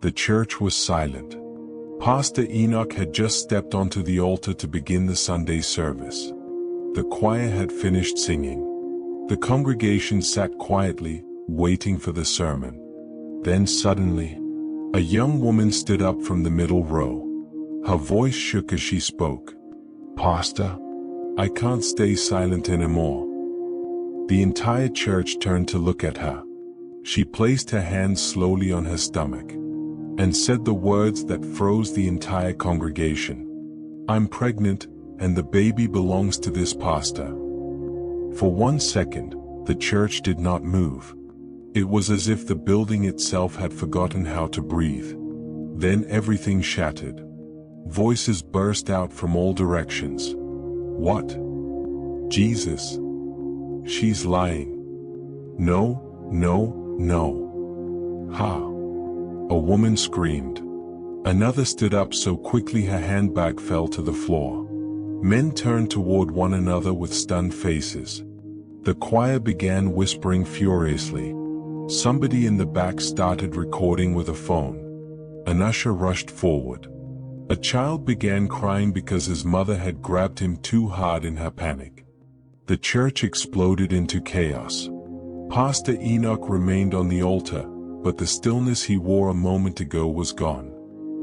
The church was silent. Pastor Enoch had just stepped onto the altar to begin the Sunday service. The choir had finished singing. The congregation sat quietly, waiting for the sermon. Then suddenly, a young woman stood up from the middle row. Her voice shook as she spoke. "Pastor, I can't stay silent anymore." The entire church turned to look at her. She placed her hands slowly on her stomach and said the words that froze the entire congregation. "I'm pregnant, and the baby belongs to this pastor." For 1 second, the church did not move. It was as if the building itself had forgotten how to breathe. Then everything shattered. Voices burst out from all directions. "What? Jesus? She's lying. No, no, no. Ha!" A woman screamed. Another stood up so quickly her handbag fell to the floor. Men turned toward one another with stunned faces. The choir began whispering furiously. Somebody in the back started recording with a phone. An usher rushed forward. A child began crying because his mother had grabbed him too hard in her panic. The church exploded into chaos. Pastor Enoch remained on the altar, but the stillness he wore a moment ago was gone.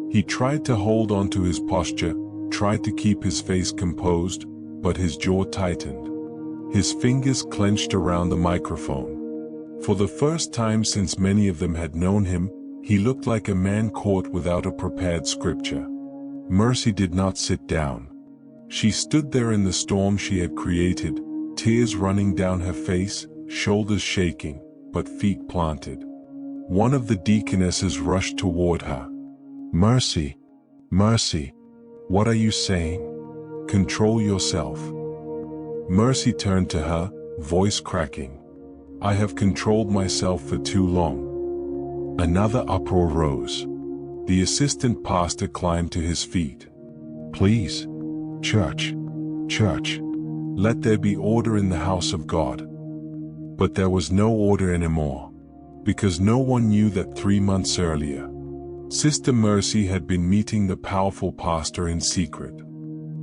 He tried to hold on to his posture, tried to keep his face composed, but his jaw tightened. His fingers clenched around the microphone. For the first time since many of them had known him, he looked like a man caught without a prepared scripture. Mercy did not sit down. She stood there in the storm she had created, tears running down her face, shoulders shaking, but feet planted. One of the deaconesses rushed toward her. "Mercy, Mercy, what are you saying? Control yourself." Mercy turned to her, voice cracking. "I have controlled myself for too long." Another uproar rose. The assistant pastor climbed to his feet. "Please, church, let there be order in the house of God." But there was no order anymore, because no one knew that 3 months earlier, Sister Mercy had been meeting the powerful pastor in secret.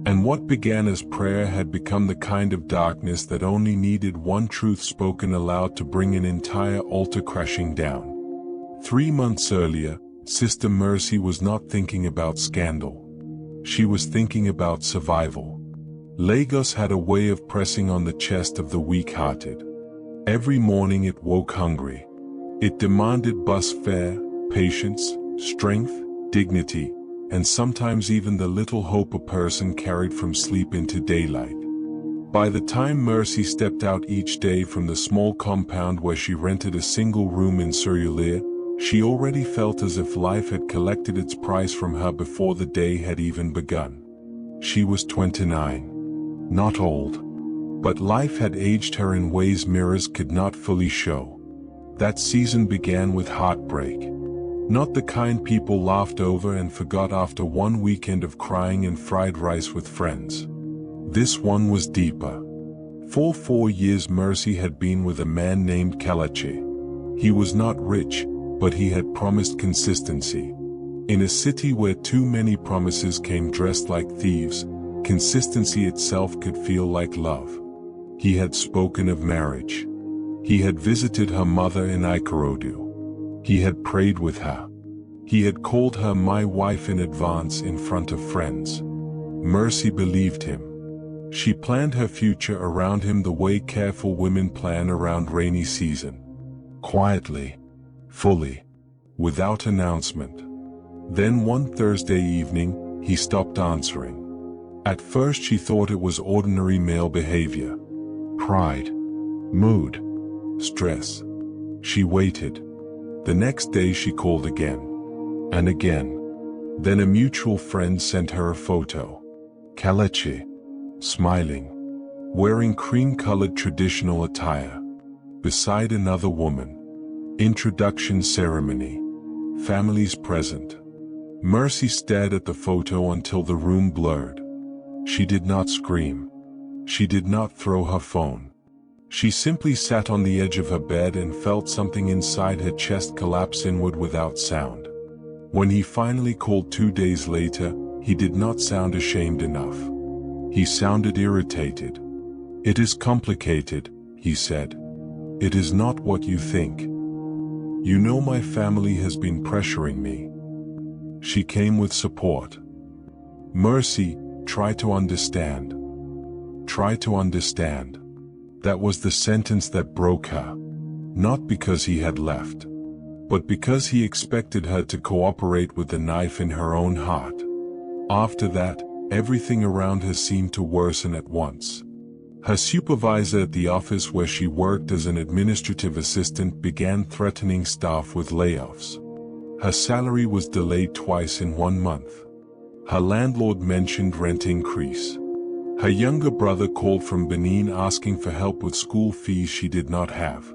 And what began as prayer had become the kind of darkness that only needed one truth spoken aloud to bring an entire altar crashing down. 3 months earlier, Sister Mercy was not thinking about scandal. She was thinking about survival. Lagos had a way of pressing on the chest of the weak-hearted. Every morning it woke hungry. It demanded bus fare, patience, strength, dignity, and sometimes even the little hope a person carried from sleep into daylight. By the time Mercy stepped out each day from the small compound where she rented a single room in Surulere, she already felt as if life had collected its price from her before the day had even begun. She was 29. Not old. But life had aged her in ways mirrors could not fully show. That season began with heartbreak. Not the kind people laughed over and forgot after one weekend of crying and fried rice with friends. This one was deeper. For 4 years Mercy had been with a man named Kelechi. He was not rich, but he had promised consistency. In a city where too many promises came dressed like thieves, consistency itself could feel like love. He had spoken of marriage. He had visited her mother in Ikorodu. He had prayed with her. He had called her my wife in advance in front of friends. Mercy believed him. She planned her future around him the way careful women plan around rainy season. Quietly, fully, without announcement. Then one Thursday evening, he stopped answering. At first she thought it was ordinary male behavior. Pride, mood, stress. She waited. The next day she called again. And again. Then a mutual friend sent her a photo. Kelechi, smiling, wearing cream-colored traditional attire, beside another woman. Introduction ceremony. Families present. Mercy stared at the photo until the room blurred. She did not scream. She did not throw her phone. She simply sat on the edge of her bed and felt something inside her chest collapse inward without sound. When he finally called 2 days later, he did not sound ashamed enough. He sounded irritated. "It is complicated," he said. "It is not what you think. You know, my family has been pressuring me." She came with support. "Mercy, try to understand. Try to understand." That was the sentence that broke her. Not because he had left, but because he expected her to cooperate with the knife in her own heart. After that, everything around her seemed to worsen at once. Her supervisor at the office where she worked as an administrative assistant began threatening staff with layoffs. Her salary was delayed twice in 1 month. Her landlord mentioned rent increase. Her younger brother called from Benin asking for help with school fees she did not have.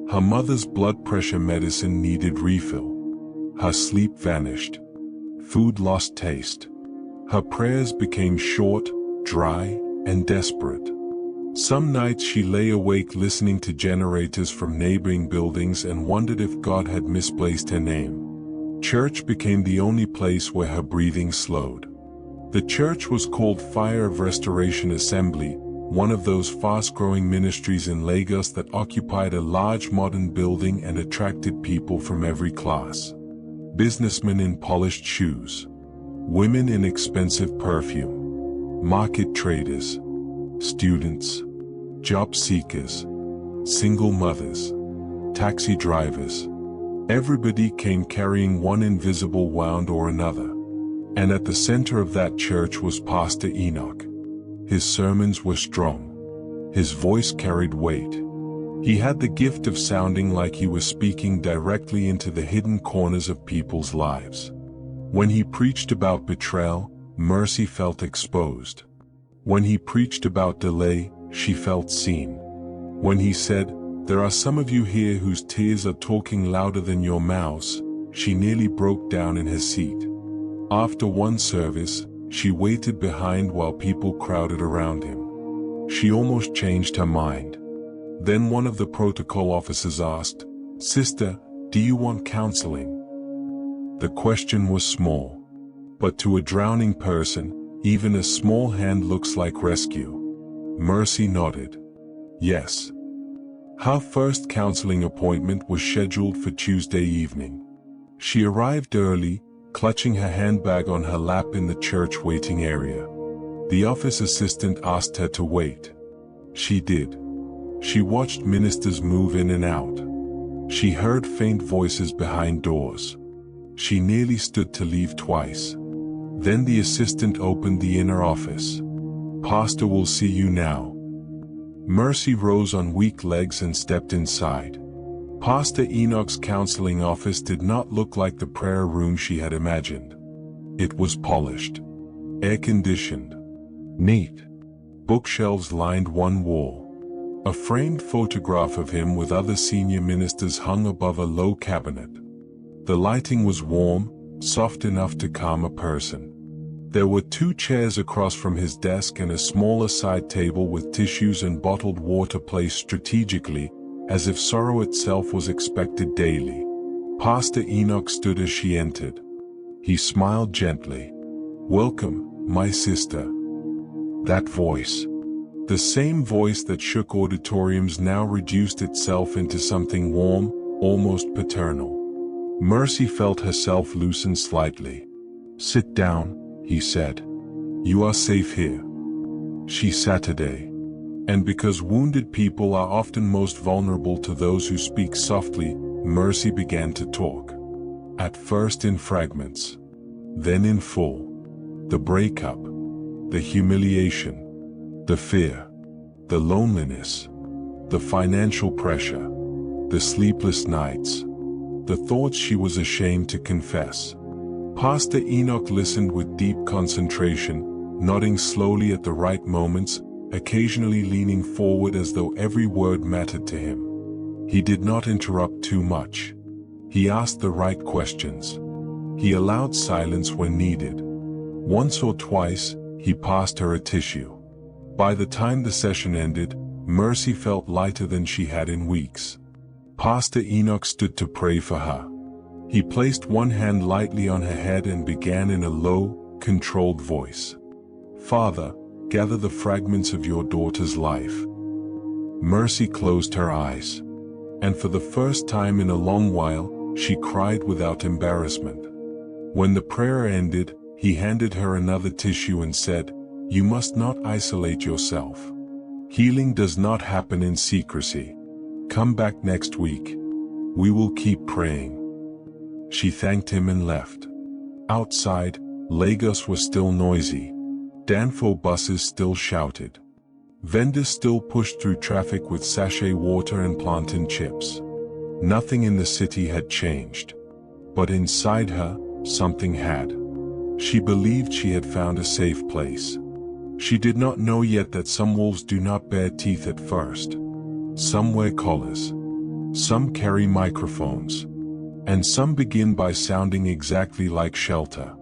Her mother's blood pressure medicine needed refill. Her sleep vanished. Food lost taste. Her prayers became short, dry, and desperate. Some nights she lay awake listening to generators from neighboring buildings and wondered if God had misplaced her name. Church became the only place where her breathing slowed. The church was called Fire of Restoration Assembly, one of those fast-growing ministries in Lagos that occupied a large modern building and attracted people from every class. Businessmen in polished shoes. Women in expensive perfume. Market traders. Students. Job seekers. Single mothers. Taxi drivers. Everybody came carrying one invisible wound or another. And at the center of that church was Pastor Enoch. His sermons were strong. His voice carried weight. He had the gift of sounding like he was speaking directly into the hidden corners of people's lives. When he preached about betrayal, Mercy felt exposed. When he preached about delay, she felt seen. When he said, "There are some of you here whose tears are talking louder than your mouths," she nearly broke down in her seat. After one service, she waited behind while people crowded around him. She almost changed her mind. Then one of the protocol officers asked, "Sister, do you want counseling?" The question was small. But to a drowning person, even a small hand looks like rescue. Mercy nodded. Yes. Her first counseling appointment was scheduled for Tuesday evening. She arrived early, clutching her handbag on her lap in the church waiting area. The office assistant asked her to wait. She did. She watched ministers move in and out. She heard faint voices behind doors. She nearly stood to leave twice. Then the assistant opened the inner office. "Pastor will see you now." Mercy rose on weak legs and stepped inside. Pastor Enoch's counseling office did not look like the prayer room she had imagined. It was polished, air-conditioned, neat. Bookshelves lined one wall. A framed photograph of him with other senior ministers hung above a low cabinet. The lighting was warm, soft enough to calm a person. There were 2 chairs across from his desk and a smaller side table with tissues and bottled water placed strategically, as if sorrow itself was expected daily. Pastor Enoch stood as she entered. He smiled gently. "Welcome, my sister." That voice, the same voice that shook auditoriums, now reduced itself into something warm, almost paternal. Mercy felt herself loosen slightly. "Sit down," he said. "You are safe here." She sat a day. And because wounded people are often most vulnerable to those who speak softly, Mercy began to talk. At first in fragments. Then in full. The breakup. The humiliation. The fear. The loneliness. The financial pressure. The sleepless nights. The thoughts she was ashamed to confess. Pastor Enoch listened with deep concentration, nodding slowly at the right moments, occasionally leaning forward as though every word mattered to him. He did not interrupt too much. He asked the right questions. He allowed silence when needed. Once or twice, he passed her a tissue. By the time the session ended, Mercy felt lighter than she had in weeks. Pastor Enoch stood to pray for her. He placed one hand lightly on her head and began in a low, controlled voice. "Father, gather the fragments of your daughter's life." Mercy closed her eyes. And for the first time in a long while, she cried without embarrassment. When the prayer ended, he handed her another tissue and said, "You must not isolate yourself. Healing does not happen in secrecy. Come back next week. We will keep praying." She thanked him and left. Outside, Lagos was still noisy. Danfo buses still shouted. Vendors still pushed through traffic with sachet water and plantain chips. Nothing in the city had changed. But inside her, something had. She believed she had found a safe place. She did not know yet that some wolves do not bare teeth at first. Some wear collars. Some carry microphones. And some begin by sounding exactly like shelter.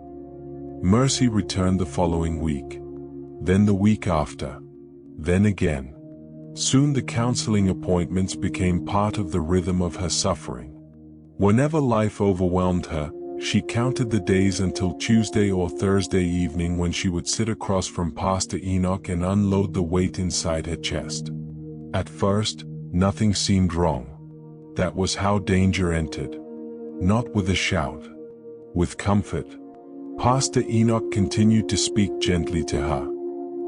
Mercy returned the following week. Then the week after. Then again. Soon the counseling appointments became part of the rhythm of her suffering. Whenever life overwhelmed her, she counted the days until Tuesday or Thursday evening when she would sit across from Pastor Enoch and unload the weight inside her chest. At first, nothing seemed wrong. That was how danger entered. Not with a shout. With comfort. Pastor Enoch continued to speak gently to her.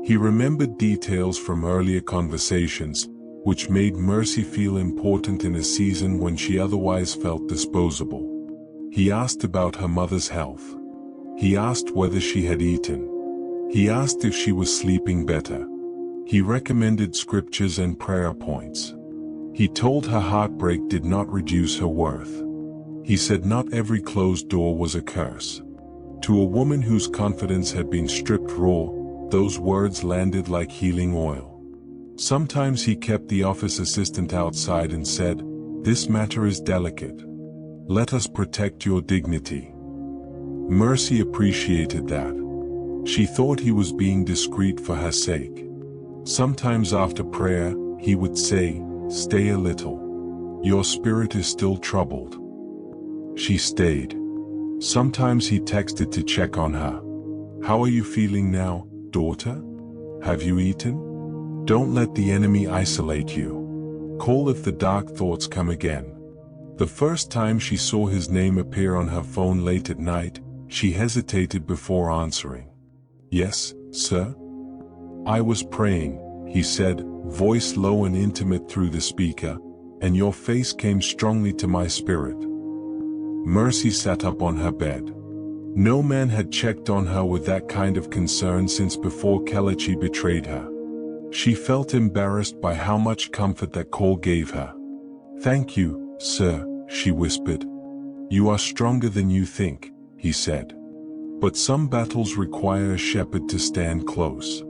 He remembered details from earlier conversations, which made Mercy feel important in a season when she otherwise felt disposable. He asked about her mother's health. He asked whether she had eaten. He asked if she was sleeping better. He recommended scriptures and prayer points. He told her heartbreak did not reduce her worth. He said not every closed door was a curse. To a woman whose confidence had been stripped raw, those words landed like healing oil. Sometimes he kept the office assistant outside and said, "This matter is delicate. Let us protect your dignity." Mercy appreciated that. She thought he was being discreet for her sake. Sometimes after prayer, he would say, "Stay a little. Your spirit is still troubled." She stayed. Sometimes he texted to check on her. "How are you feeling now, daughter? Have you eaten? Don't let the enemy isolate you. Call if the dark thoughts come again." The first time she saw his name appear on her phone late at night, she hesitated before answering. "Yes, sir?" "I was praying," he said, voice low and intimate through the speaker, "and your face came strongly to my spirit." Mercy sat up on her bed. No man had checked on her with that kind of concern since before Kelechi betrayed her. She felt embarrassed by how much comfort that call gave her. "Thank you, sir," she whispered. "You are stronger than you think," he said. "But some battles require a shepherd to stand close."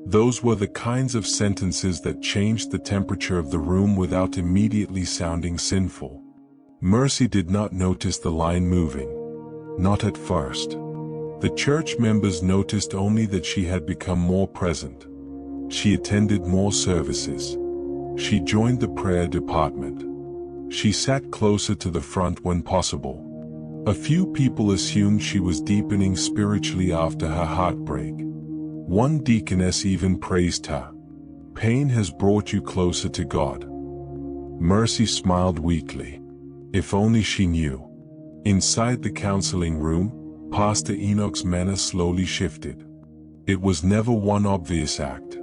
Those were the kinds of sentences that changed the temperature of the room without immediately sounding sinful. Mercy did not notice the line moving. Not at first. The church members noticed only that she had become more present. She attended more services. She joined the prayer department. She sat closer to the front when possible. A few people assumed she was deepening spiritually after her heartbreak. One deaconess even praised her. "Pain has brought you closer to God." Mercy smiled weakly. If only she knew. Inside the counseling room, Pastor Enoch's manner slowly shifted. It was never one obvious act.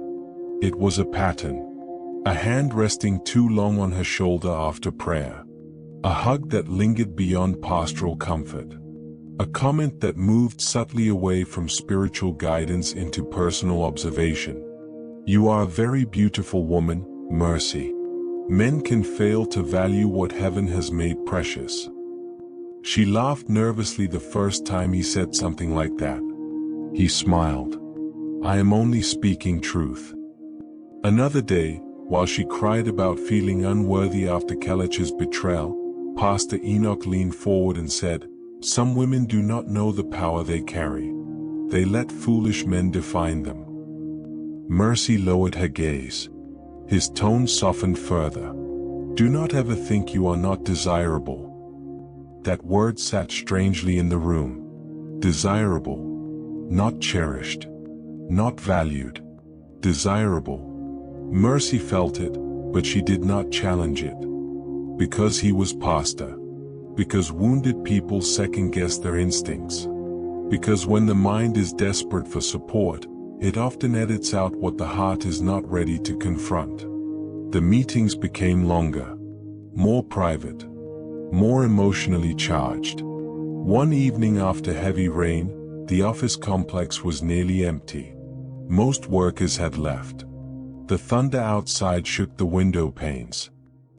It was a pattern. A hand resting too long on her shoulder after prayer. A hug that lingered beyond pastoral comfort. A comment that moved subtly away from spiritual guidance into personal observation. "You are a very beautiful woman, Mercy. Men can fail to value what heaven has made precious." She laughed nervously the first time he said something like that. He smiled. "I am only speaking truth." Another day, while she cried about feeling unworthy after Kelechi's betrayal, Pastor Enoch leaned forward and said, "Some women do not know the power they carry. They let foolish men define them." Mercy lowered her gaze. His tone softened further. "Do not ever think you are not desirable. That word sat strangely in the room. Desirable. Not cherished. Not valued. Desirable. Mercy felt it, but she did not challenge it. Because he was pastor. Because wounded people second-guess their instincts. Because when the mind is desperate for support, it often edits out what the heart is not ready to confront. The meetings became longer. More private. More emotionally charged. One evening after heavy rain, the office complex was nearly empty. Most workers had left. The thunder outside shook the window panes.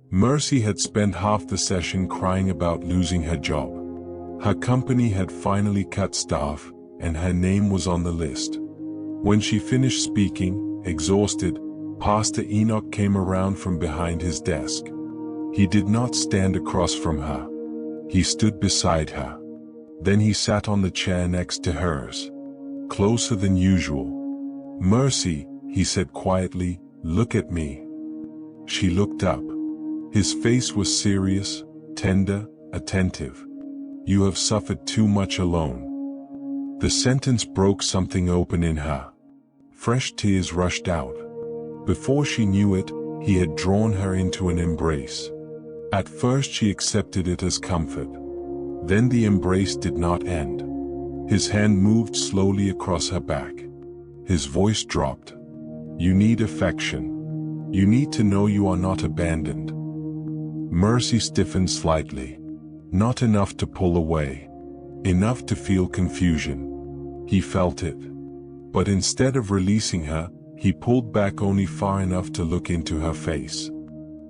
Mercy had spent half the session crying about losing her job. Her company had finally cut staff, and her name was on the list. When she finished speaking, exhausted, Pastor Enoch came around from behind his desk. He did not stand across from her. He stood beside her. Then he sat on the chair next to hers. Closer than usual. "Mercy," he said quietly, "look at me." She looked up. His face was serious, tender, attentive. "You have suffered too much alone." The sentence broke something open in her. Fresh tears rushed out. Before she knew it, he had drawn her into an embrace. At first she accepted it as comfort. Then the embrace did not end. His hand moved slowly across her back. His voice dropped. "You need affection. You need to know you are not abandoned." Mercy stiffened slightly. Not enough to pull away. Enough to feel confusion. He felt it. But instead of releasing her, he pulled back only far enough to look into her face.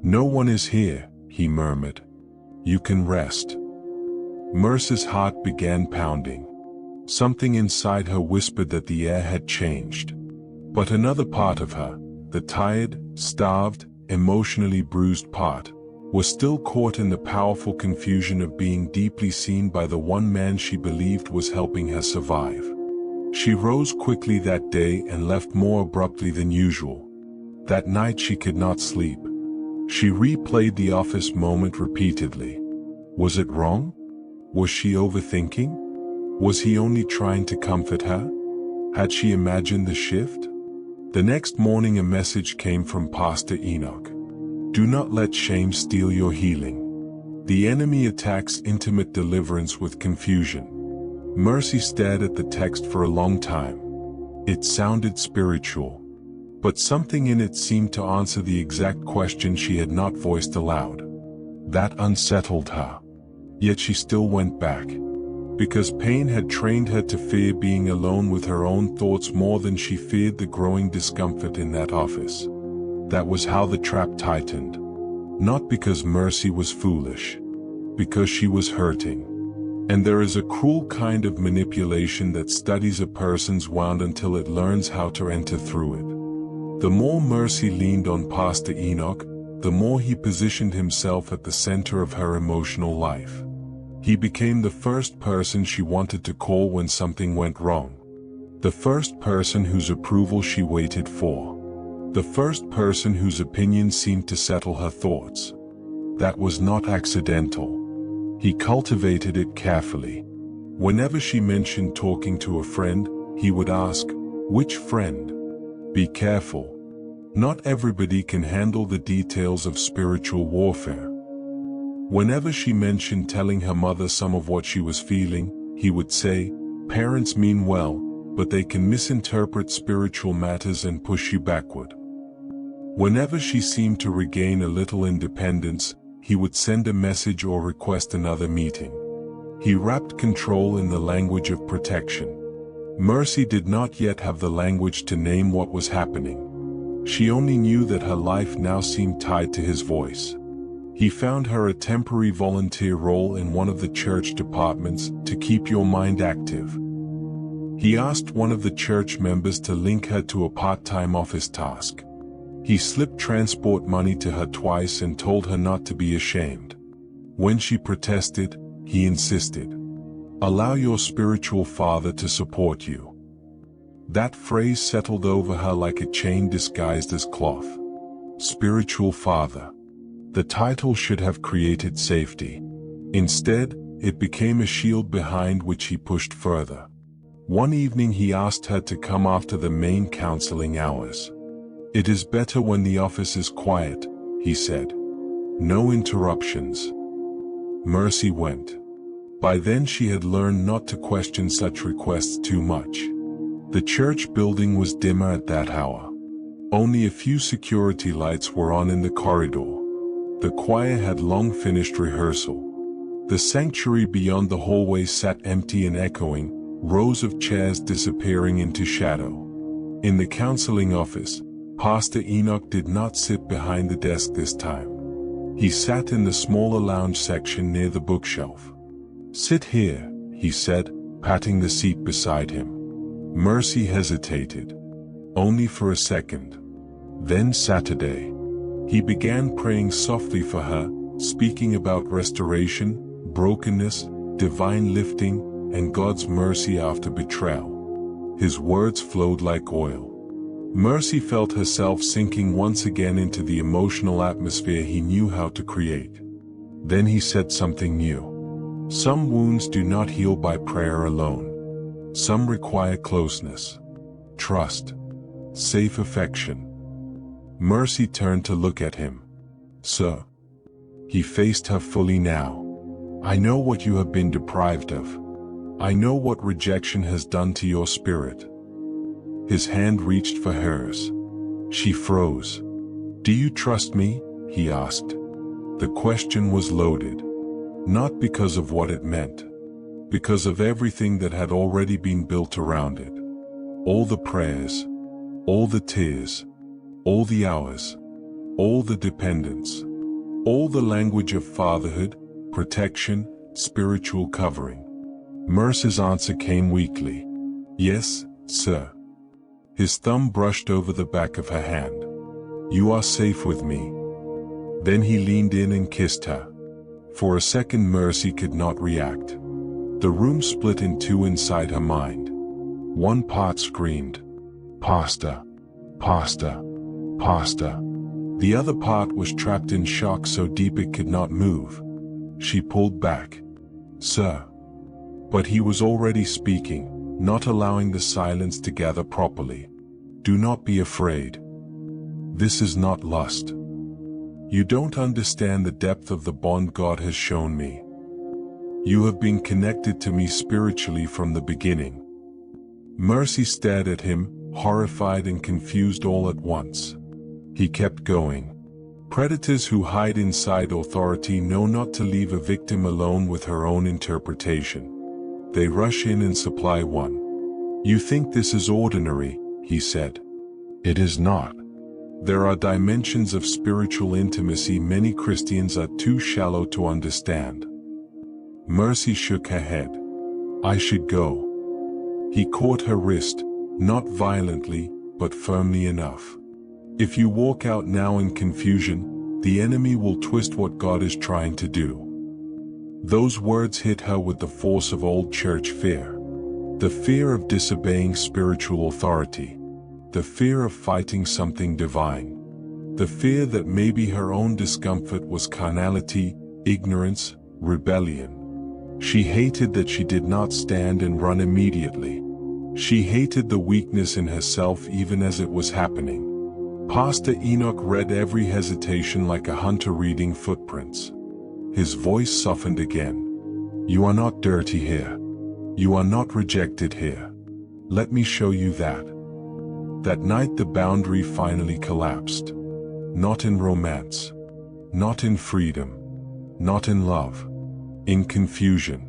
"No one is here," he murmured. "You can rest." Mercy's heart began pounding. Something inside her whispered that the air had changed. But another part of her, the tired, starved, emotionally bruised part, was still caught in the powerful confusion of being deeply seen by the one man she believed was helping her survive. She rose quickly that day and left more abruptly than usual. That night she could not sleep. She replayed the office moment repeatedly. Was it wrong? Was she overthinking? Was he only trying to comfort her? Had she imagined the shift? The next morning a message came from Pastor Enoch. "Do not let shame steal your healing. The enemy attacks intimate deliverance with confusion." Mercy stared at the text for a long time. It sounded spiritual. But something in it seemed to answer the exact question she had not voiced aloud. That unsettled her. Yet she still went back. Because pain had trained her to fear being alone with her own thoughts more than she feared the growing discomfort in that office. That was how the trap tightened. Not because Mercy was foolish. Because she was hurting. And there is a cruel kind of manipulation that studies a person's wound until it learns how to enter through it. The more Mercy leaned on Pastor Enoch, the more he positioned himself at the center of her emotional life. He became the first person she wanted to call when something went wrong. The first person whose approval she waited for. The first person whose opinion seemed to settle her thoughts. That was not accidental. He cultivated it carefully. Whenever she mentioned talking to a friend, he would ask, "Which friend?" Be careful. Not everybody can handle the details of spiritual warfare. Whenever she mentioned telling her mother some of what she was feeling, he would say, "Parents mean well, but they can misinterpret spiritual matters and push you backward." Whenever she seemed to regain a little independence, he would send a message or request another meeting. He wrapped control in the language of protection. Mercy did not yet have the language to name what was happening. She only knew that her life now seemed tied to his voice. He found her a temporary volunteer role in one of the church departments to keep your mind active. He asked one of the church members to link her to a part-time office task. He slipped transport money to her twice and told her not to be ashamed. When she protested, he insisted, "Allow your spiritual father to support you." That phrase settled over her like a chain disguised as cloth. Spiritual father. The title should have created safety. Instead, It became a shield behind which he pushed further. One evening he asked her to come after the main counseling hours. "It is better when the office is quiet," he said. "No interruptions." Mercy went. By then she had learned not to question such requests too much. The church building was dimmer at that hour. Only a few security lights were on in the corridor. The choir had long finished rehearsal. The sanctuary beyond the hallway sat empty and echoing, rows of chairs disappearing into shadow. In the counseling office, Pastor Enoch did not sit behind the desk this time. He sat in the smaller lounge section near the bookshelf. "Sit here," he said, patting the seat beside him. Mercy hesitated. Only for a second. Then Saturday. He began praying softly for her, speaking about restoration, brokenness, divine lifting, and God's mercy after betrayal. His words flowed like oil. Mercy felt herself sinking once again into the emotional atmosphere he knew how to create. Then he said something new. "Some wounds do not heal by prayer alone. Some require closeness, trust, safe affection." Mercy turned to look at him. "Sir." He faced her fully now. "I know what you have been deprived of. I know what rejection has done to your spirit." His hand reached for hers. She froze. "Do you trust me?" he asked. The question was loaded. Not because of what it meant. Because of everything that had already been built around it. All the prayers. All the tears. All the hours. All the dependence. All the language of fatherhood, protection, spiritual covering. Mercy's answer came weakly. "Yes, sir." His thumb brushed over the back of her hand. "You are safe with me." Then he leaned in and kissed her. For a second Mercy could not react. The room split in two inside her mind. One part screamed, "Pastor, Pastor, Pastor." The other part was trapped in shock so deep it could not move. She pulled back. "Sir." But he was already speaking, not allowing the silence to gather properly. "Do not be afraid. This is not lust. You don't understand the depth of the bond God has shown me. You have been connected to me spiritually from the beginning." Mercy stared at him, horrified and confused all at once. He kept going. "Predators who hide inside authority know not to leave a victim alone with her own interpretation. They rush in and supply one." "You think this is ordinary," he said. "It is not. There are dimensions of spiritual intimacy many Christians are too shallow to understand." Mercy shook her head. "I should go." He caught her wrist, not violently, but firmly enough. "If you walk out now in confusion, the enemy will twist what God is trying to do." Those words hit her with the force of old church fear. The fear of disobeying spiritual authority. The fear of fighting something divine. The fear that maybe her own discomfort was carnality, ignorance, rebellion. She hated that she did not stand and run immediately. She hated the weakness in herself even as it was happening. Pastor Enoch read every hesitation like a hunter reading footprints. His voice softened again. "You are not dirty here. You are not rejected here. Let me show you that." That night the boundary finally collapsed. Not in romance. Not in freedom. Not in love. In confusion.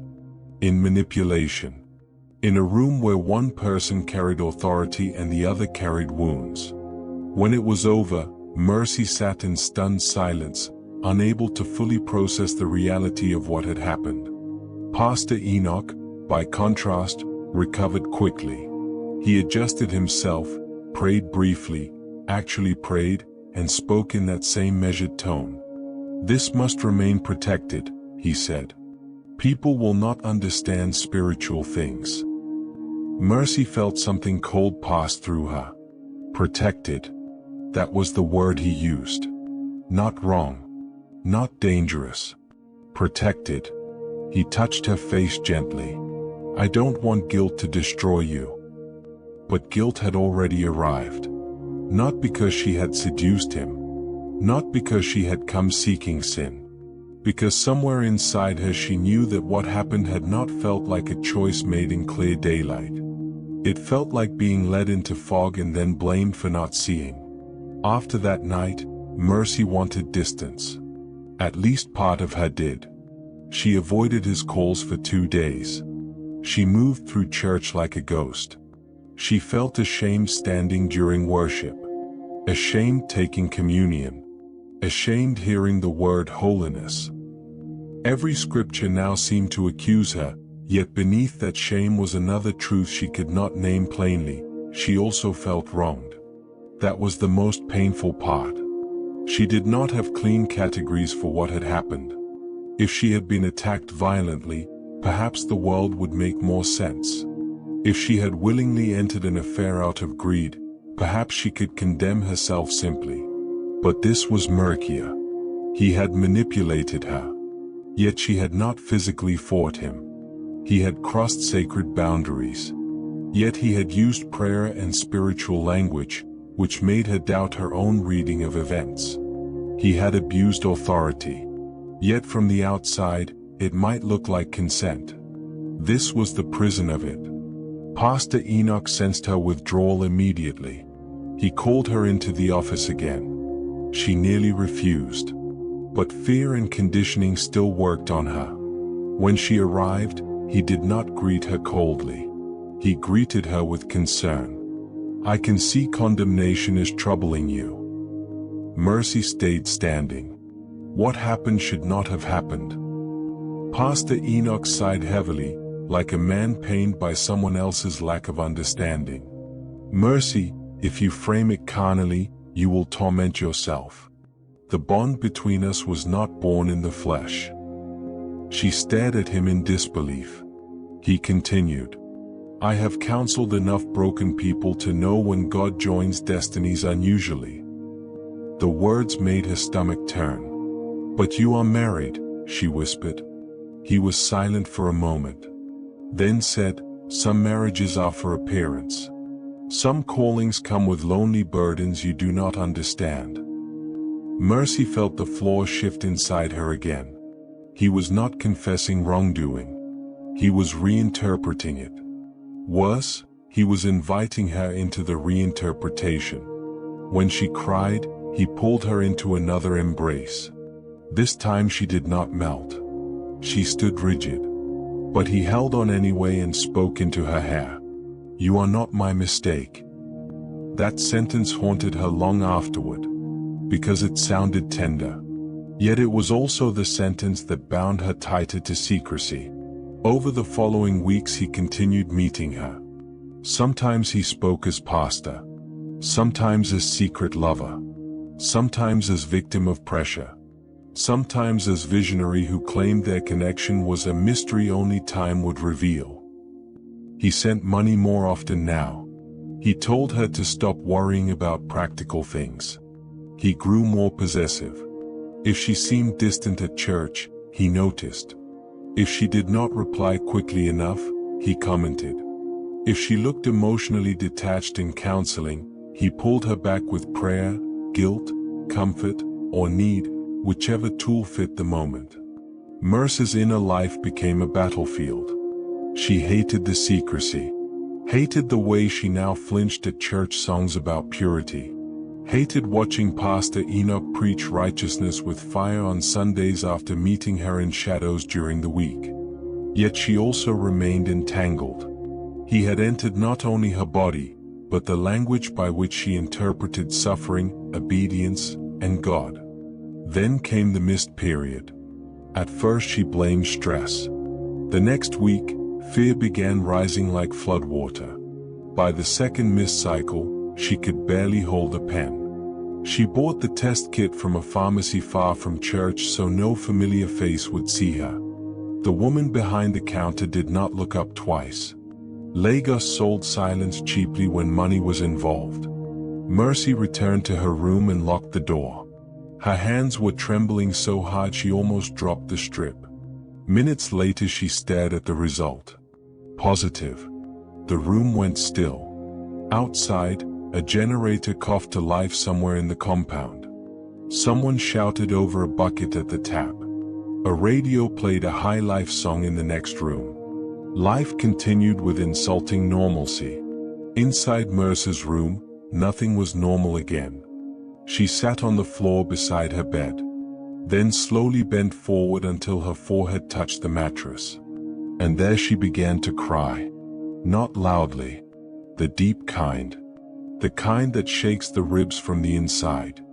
In manipulation. In a room where one person carried authority and the other carried wounds. When it was over, Mercy sat in stunned silence, unable to fully process the reality of what had happened. Pastor Enoch, by contrast, recovered quickly. He adjusted himself, prayed briefly, actually prayed, and spoke in that same measured tone. "This must remain protected," he said. "People will not understand spiritual things." Mercy felt something cold pass through her. Protected. That was the word he used. Not wrong. Not dangerous. Protected. He touched her face gently. I don't want guilt to destroy you. But guilt had already arrived. Not because she had seduced him. Not because she had come seeking sin. Because somewhere inside her she knew that what happened had not felt like a choice made in clear daylight. It felt like being led into fog and then blamed for not seeing. After that night, Mercy wanted distance. At least part of her did. She avoided his calls for 2 days. She moved through church like a ghost. She felt ashamed standing during worship. Ashamed taking communion. Ashamed hearing the word holiness. Every scripture now seemed to accuse her, yet beneath that shame was another truth she could not name plainly. She also felt wronged. That was the most painful part. She did not have clean categories for what had happened. If she had been attacked violently, perhaps the world would make more sense. If she had willingly entered an affair out of greed, perhaps she could condemn herself simply. But this was murkier. He had manipulated her. Yet she had not physically fought him. He had crossed sacred boundaries. Yet he had used prayer and spiritual language, which made her doubt her own reading of events. He had abused authority. Yet from the outside, it might look like consent. This was the prison of it. Pastor Enoch sensed her withdrawal immediately. He called her into the office again. She nearly refused. But fear and conditioning still worked on her. When she arrived, he did not greet her coldly. He greeted her with concern. I can see condemnation is troubling you. Mercy stayed standing. What happened should not have happened. Pastor Enoch sighed heavily, like a man pained by someone else's lack of understanding. Mercy, if you frame it carnally, you will torment yourself. The bond between us was not born in the flesh. She stared at him in disbelief. He continued. I have counseled enough broken people to know when God joins destinies unusually. The words made her stomach turn. But you are married, she whispered. He was silent for a moment. Then said, some marriages are for appearance. Some callings come with lonely burdens you do not understand. Mercy felt the floor shift inside her again. He was not confessing wrongdoing. He was reinterpreting it. Worse, he was inviting her into the reinterpretation. When she cried, he pulled her into another embrace. This time she did not melt. She stood rigid. But he held on anyway and spoke into her hair. You are not my mistake. That sentence haunted her long afterward, because it sounded tender. Yet it was also the sentence that bound her tighter to secrecy. Over the following weeks he continued meeting her. Sometimes he spoke as pastor. Sometimes as secret lover. Sometimes as victim of pressure. Sometimes as visionary who claimed their connection was a mystery only time would reveal. He sent money more often now. He told her to stop worrying about practical things. He grew more possessive. If she seemed distant at church, he noticed. If she did not reply quickly enough, he commented. If she looked emotionally detached in counseling, he pulled her back with prayer, guilt, comfort, or need, whichever tool fit the moment. Mercy's inner life became a battlefield. She hated the secrecy. Hated the way she now flinched at church songs about purity. Hated watching Pastor Enoch preach righteousness with fire on Sundays after meeting her in shadows during the week. Yet she also remained entangled. He had entered not only her body, but the language by which she interpreted suffering, obedience, and God. Then came the missed period. At first she blamed stress. The next week, fear began rising like floodwater. By the second missed cycle, she could barely hold a pen. She bought the test kit from a pharmacy far from church so no familiar face would see her. The woman behind the counter did not look up twice. Lagos sold silence cheaply when money was involved. Mercy returned to her room and locked the door. Her hands were trembling so hard she almost dropped the strip. Minutes later she stared at the result. Positive. The room went still. Outside, a generator coughed to life somewhere in the compound. Someone shouted over a bucket at the tap. A radio played a high life song in the next room. Life continued with insulting normalcy. Inside Mercy's room, nothing was normal again. She sat on the floor beside her bed, then slowly bent forward until her forehead touched the mattress. And there she began to cry. Not loudly. The deep kind. The kind that shakes the ribs from the inside.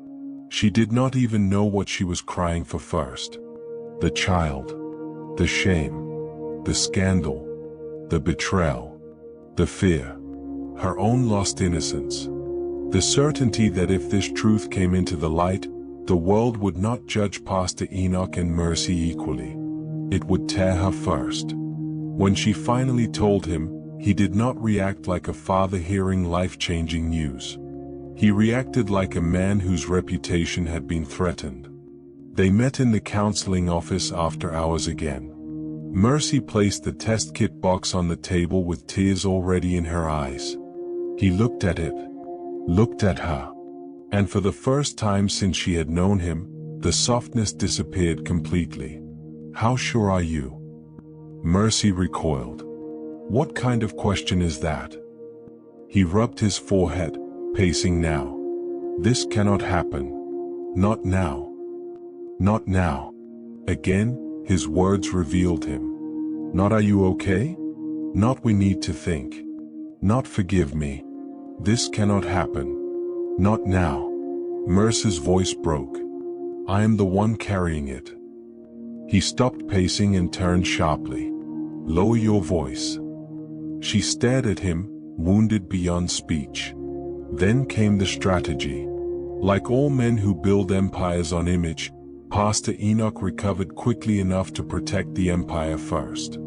She did not even know what she was crying for first. The child. The shame. The scandal. The betrayal. The fear. Her own lost innocence. The certainty that if this truth came into the light, the world would not judge Pastor Enoch and Mercy equally. It would tear her first. When she finally told him, he did not react like a father hearing life-changing news. He reacted like a man whose reputation had been threatened. They met in the counseling office after hours again. Mercy placed the test kit box on the table with tears already in her eyes. He looked at it, looked at her, and for the first time since she had known him, the softness disappeared completely. "How sure are you?" Mercy recoiled. "What kind of question is that?" He rubbed his forehead, pacing now. "This cannot happen. Not now. Not now." Again, his words revealed him. "Not are you okay? Not we need to think. Not forgive me. This cannot happen. Not now." Mercy's voice broke. "I am the one carrying it." He stopped pacing and turned sharply. "Lower your voice." She stared at him, wounded beyond speech. Then came the strategy. Like all men who build empires on image, Pastor Enoch recovered quickly enough to protect the empire first.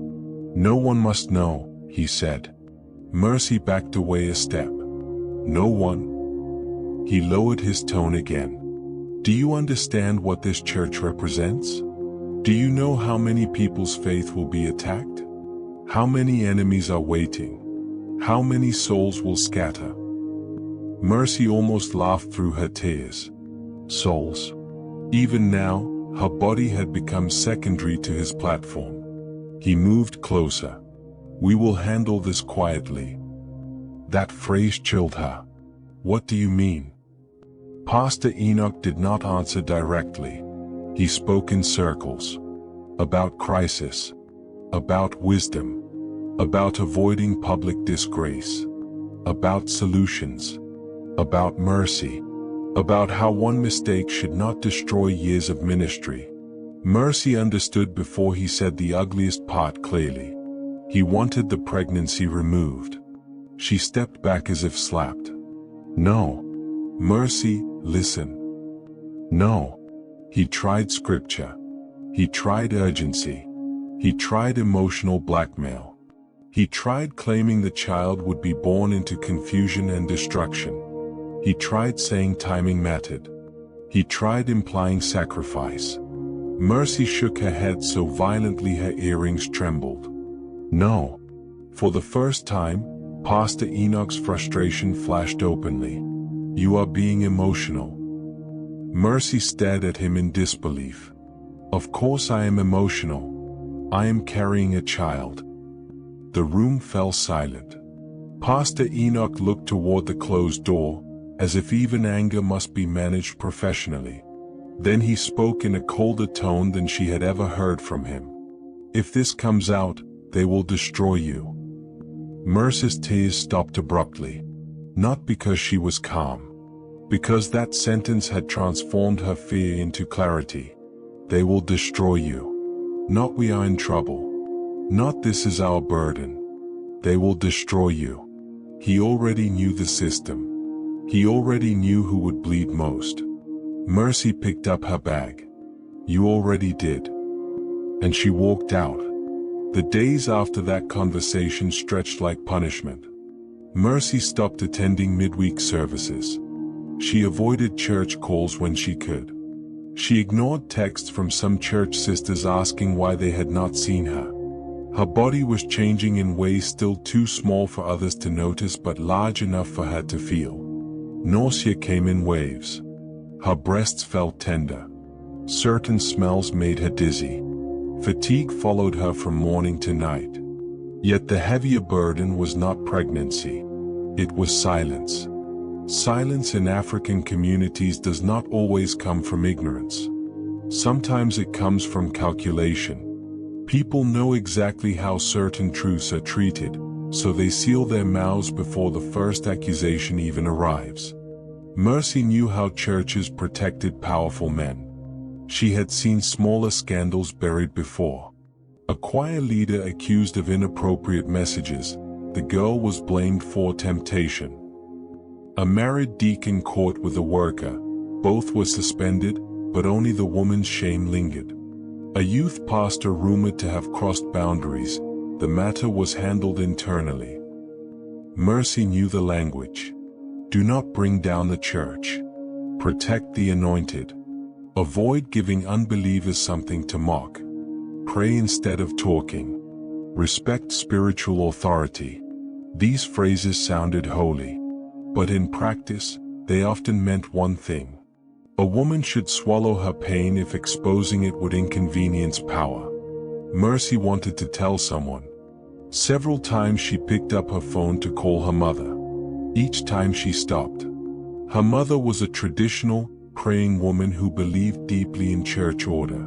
"No one must know," he said. Mercy backed away a step. "No one?" He lowered his tone again. "Do you understand what this church represents? Do you know how many people's faith will be attacked? How many enemies are waiting? How many souls will scatter?" Mercy almost laughed through her tears. Souls. Even now, her body had become secondary to his platform. He moved closer. "We will handle this quietly." That phrase chilled her. "What do you mean?" Pastor Enoch did not answer directly. He spoke in circles. About crisis. About wisdom. About avoiding public disgrace. About solutions. About mercy. About how one mistake should not destroy years of ministry. Mercy understood before he said the ugliest part clearly. He wanted the pregnancy removed. She stepped back as if slapped. "No. Mercy, listen. No." He tried scripture. He tried urgency. He tried emotional blackmail. He tried claiming the child would be born into confusion and destruction. He tried saying timing mattered. He tried implying sacrifice. Mercy shook her head so violently her earrings trembled. "No." For the first time, Pastor Enoch's frustration flashed openly. "You are being emotional." Mercy stared at him in disbelief. "Of course I am emotional. I am carrying a child." The room fell silent. Pastor Enoch looked toward the closed door, as if even anger must be managed professionally. Then he spoke in a colder tone than she had ever heard from him. "If this comes out, they will destroy you." Mercy's tears stopped abruptly. Not because she was calm. Because that sentence had transformed her fear into clarity. "They will destroy you." Not "we are in trouble." Not "this is our burden." They will destroy you. He already knew the system. He already knew who would bleed most. Mercy picked up her bag. "You already did." And she walked out. The days after that conversation stretched like punishment. Mercy stopped attending midweek services. She avoided church calls when she could. She ignored texts from some church sisters asking why they had not seen her. Her body was changing in ways still too small for others to notice but large enough for her to feel. Nausea came in waves. Her breasts felt tender. Certain smells made her dizzy. Fatigue followed her from morning to night. Yet the heavier burden was not pregnancy. It was silence. Silence in African communities does not always come from ignorance. Sometimes it comes from calculation. People know exactly how certain truths are treated, so they seal their mouths before the first accusation even arrives. Mercy knew how churches protected powerful men. She had seen smaller scandals buried before. A choir leader accused of inappropriate messages, the girl was blamed for temptation. A married deacon caught with a worker, both were suspended, but only the woman's shame lingered. A youth pastor rumored to have crossed boundaries, the matter was handled internally. Mercy knew the language. Do not bring down the church. Protect the anointed. Avoid giving unbelievers something to mock. Pray instead of talking. Respect spiritual authority. These phrases sounded holy. But in practice, they often meant one thing. A woman should swallow her pain if exposing it would inconvenience power. Mercy wanted to tell someone. Several times she picked up her phone to call her mother. Each time she stopped. Her mother was a traditional, praying woman who believed deeply in church order.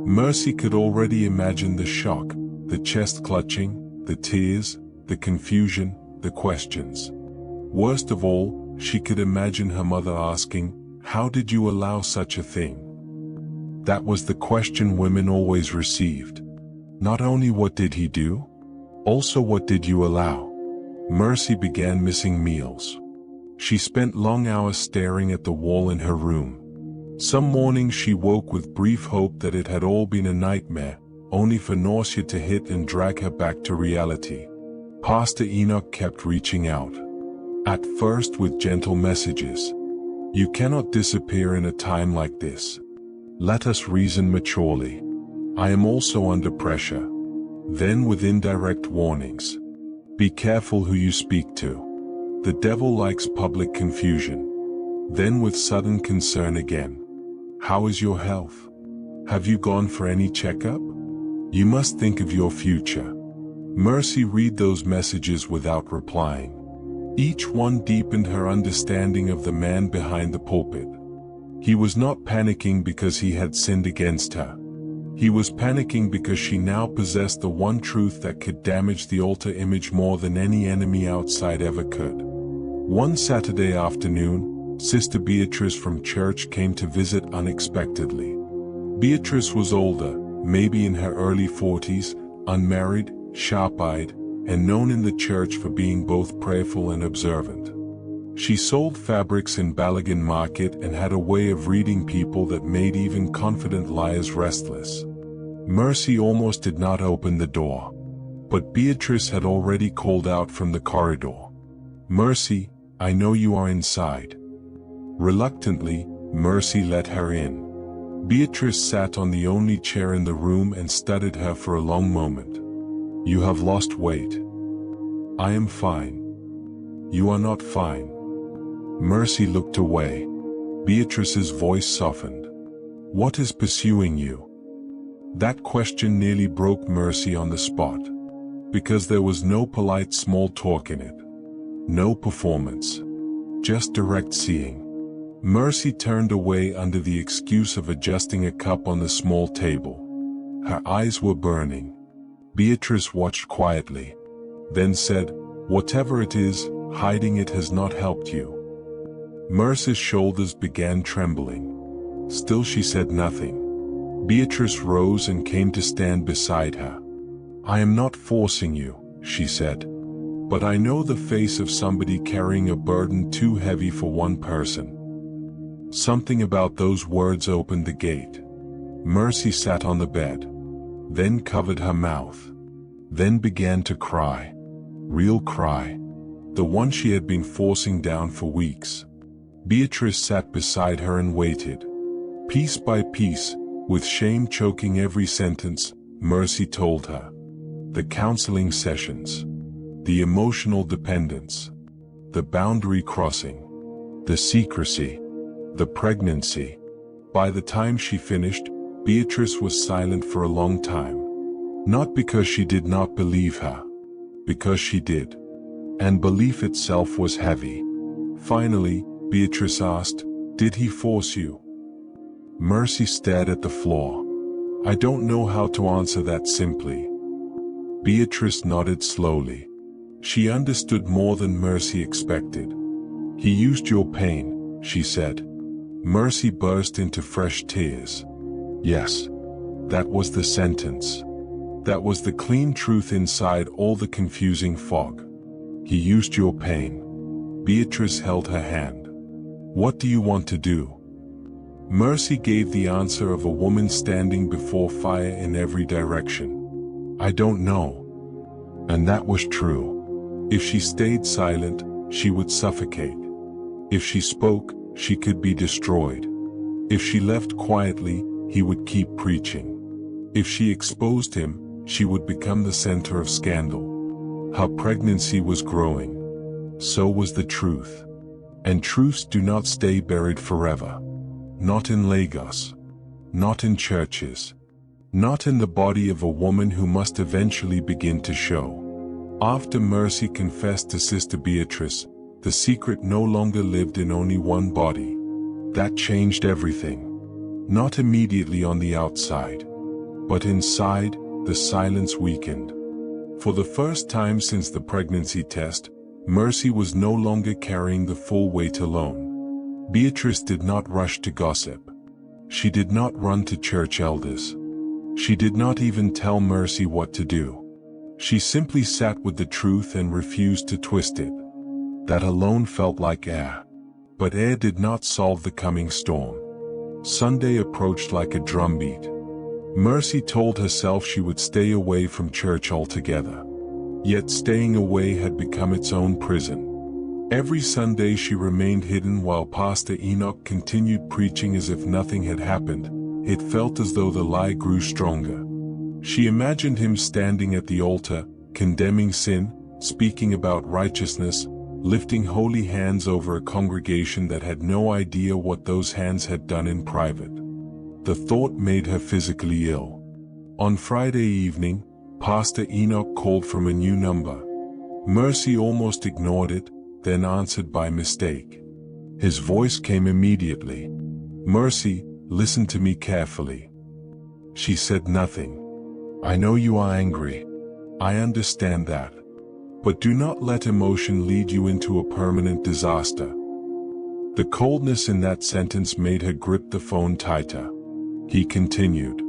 Mercy could already imagine the shock, the chest clutching, the tears, the confusion, the questions. Worst of all, she could imagine her mother asking, "How did you allow such a thing?" That was the question women always received. Not only what did he do? Also what did you allow? Mercy began missing meals. She spent long hours staring at the wall in her room. Some mornings she woke with brief hope that it had all been a nightmare, only for nausea to hit and drag her back to reality. Pastor Enoch kept reaching out. At first with gentle messages. You cannot disappear in a time like this. Let us reason maturely. I am also under pressure. Then with indirect warnings. Be careful who you speak to. The devil likes public confusion. Then with sudden concern again. How is your health? Have you gone for any checkup? You must think of your future. Mercy read those messages without replying. Each one deepened her understanding of the man behind the pulpit. He was not panicking because he had sinned against her. He was panicking because she now possessed the one truth that could damage the altar image more than any enemy outside ever could. One Saturday afternoon, Sister Beatrice from church came to visit unexpectedly. Beatrice was older, maybe in her early 40s, unmarried, sharp-eyed, and known in the church for being both prayerful and observant. She sold fabrics in Balagan Market and had a way of reading people that made even confident liars restless. Mercy almost did not open the door. But Beatrice had already called out from the corridor. "Mercy, I know you are inside." Reluctantly, Mercy let her in. Beatrice sat on the only chair in the room and studied her for a long moment. "You have lost weight." "I am fine." "You are not fine." Mercy looked away. Beatrice's voice softened. "What is pursuing you?" That question nearly broke Mercy on the spot. Because there was no polite small talk in it. No performance. Just direct seeing. Mercy turned away under the excuse of adjusting a cup on the small table. Her eyes were burning. Beatrice watched quietly. Then said, "Whatever it is, hiding it has not helped you." Mercy's shoulders began trembling. Still she said nothing. Beatrice rose and came to stand beside her. "I am not forcing you," she said. "But I know the face of somebody carrying a burden too heavy for one person." Something about those words opened the gate. Mercy sat on the bed. Then covered her mouth. Then began to cry. Real cry. The one she had been forcing down for weeks. Beatrice sat beside her and waited. Piece by piece, with shame choking every sentence, Mercy told her. The counseling sessions. The emotional dependence. The boundary crossing. The secrecy. The pregnancy. By the time she finished, Beatrice was silent for a long time. Not because she did not believe her. Because she did. And belief itself was heavy. Finally, Beatrice asked, "Did he force you?" Mercy stared at the floor. "I don't know how to answer that simply." Beatrice nodded slowly. She understood more than Mercy expected. "He used your pain," she said. Mercy burst into fresh tears. Yes. That was the sentence. That was the clean truth inside all the confusing fog. He used your pain. Beatrice held her hand. "What do you want to do?" Mercy gave the answer of a woman standing before fire in every direction. "I don't know." And that was true. If she stayed silent, she would suffocate. If she spoke, she could be destroyed. If she left quietly, he would keep preaching. If she exposed him, she would become the center of scandal. Her pregnancy was growing. So was the truth. And truths do not stay buried forever. Not in Lagos. Not in churches. Not in the body of a woman who must eventually begin to show. After Mercy confessed to Sister Beatrice, the secret no longer lived in only one body. That changed everything. Not immediately on the outside. But inside, the silence weakened. For the first time since the pregnancy test, Mercy was no longer carrying the full weight alone. Beatrice did not rush to gossip. She did not run to church elders. She did not even tell Mercy what to do. She simply sat with the truth and refused to twist it. That alone felt like air. But air did not solve the coming storm. Sunday approached like a drumbeat. Mercy told herself she would stay away from church altogether. Yet staying away had become its own prison. Every Sunday she remained hidden while Pastor Enoch continued preaching as if nothing had happened. It felt as though the lie grew stronger. She imagined him standing at the altar, condemning sin, speaking about righteousness, lifting holy hands over a congregation that had no idea what those hands had done in private. The thought made her physically ill. On Friday evening, Pastor Enoch called from a new number. Mercy almost ignored it, then answered by mistake. His voice came immediately. "Mercy, listen to me carefully." She said nothing. "I know you are angry. I understand that. But do not let emotion lead you into a permanent disaster." The coldness in that sentence made her grip the phone tighter. He continued.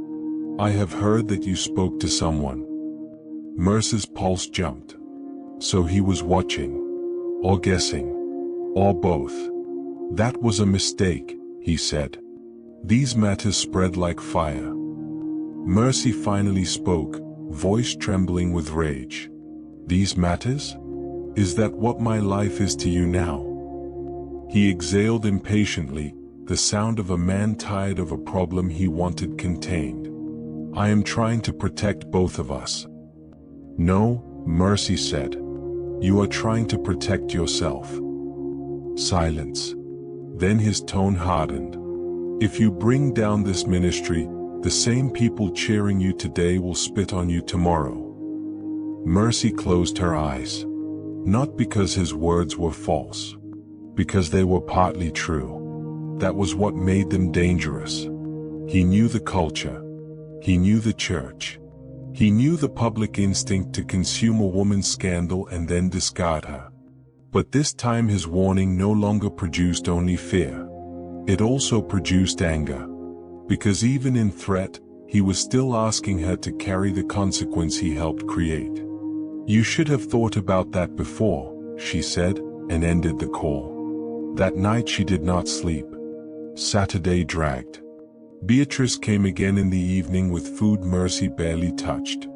"I have heard that you spoke to someone." Mercy's pulse jumped. So he was watching. Or guessing. Or both. "That was a mistake," he said. "These matters spread like fire." Mercy finally spoke, voice trembling with rage. "These matters? Is that what my life is to you now?" He exhaled impatiently, the sound of a man tired of a problem he wanted contained. "I am trying to protect both of us." "No," Mercy said. "You are trying to protect yourself." Silence. Then his tone hardened. "If you bring down this ministry, the same people cheering you today will spit on you tomorrow." Mercy closed her eyes. Not because his words were false. Because they were partly true. That was what made them dangerous. He knew the culture. He knew the church. He knew the public instinct to consume a woman's scandal and then discard her. But this time his warning no longer produced only fear. It also produced anger. Because even in threat, he was still asking her to carry the consequence he helped create. "You should have thought about that before," she said, and ended the call. That night she did not sleep. Saturday dragged. Beatrice came again in the evening with food Mercy barely touched.